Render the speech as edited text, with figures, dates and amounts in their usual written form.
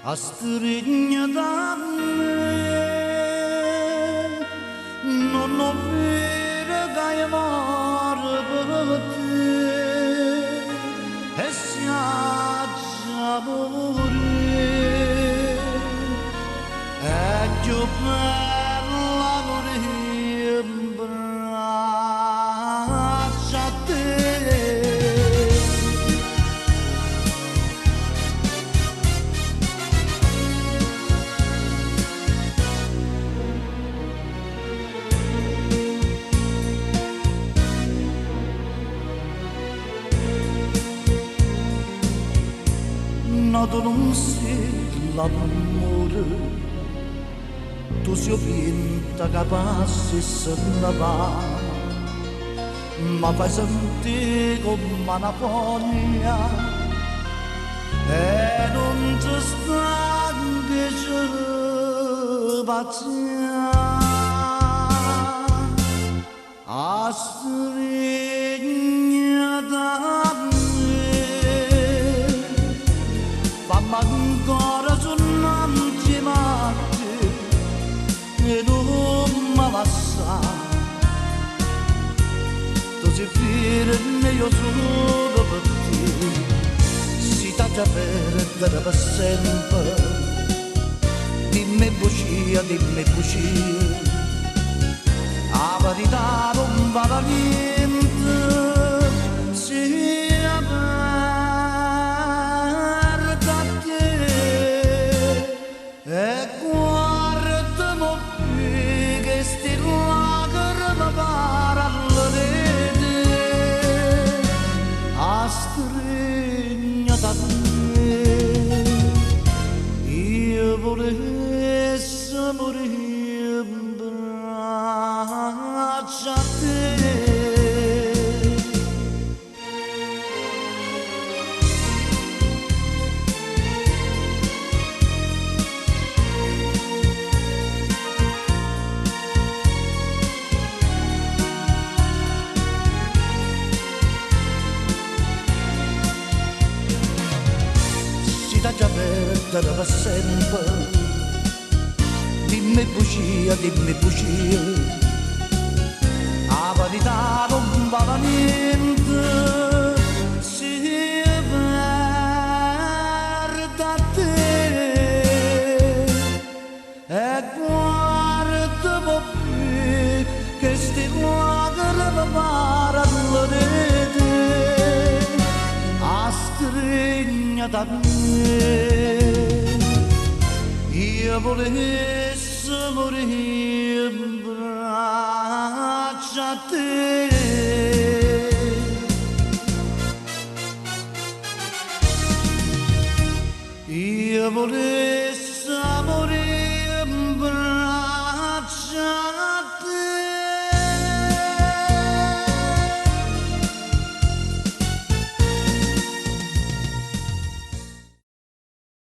a strignare non ho vero che amore per te e si già morire è più bella morire in braccio a te. Tu non sei l'amore, tu sei finta capace se ne va, ma fai sentire come una foglia e non ti sta che ci a strignata. Ma ancora sono chiamate e non mi passa. Tu sei fiera e io sono per te. Si taglia per sempre. Dimmi bugia, la verità non vale niente. Sia e guardamo qui che sti lacrime parlano di te a stringa da te io volessi morire in braccio a te. Già per sempre, dimmi bugia, la verità non vale niente, si perde a te e guarda qui che sti lacrime parlano di te a stringa da me. Io volessi morire in braccio a te. Io volessi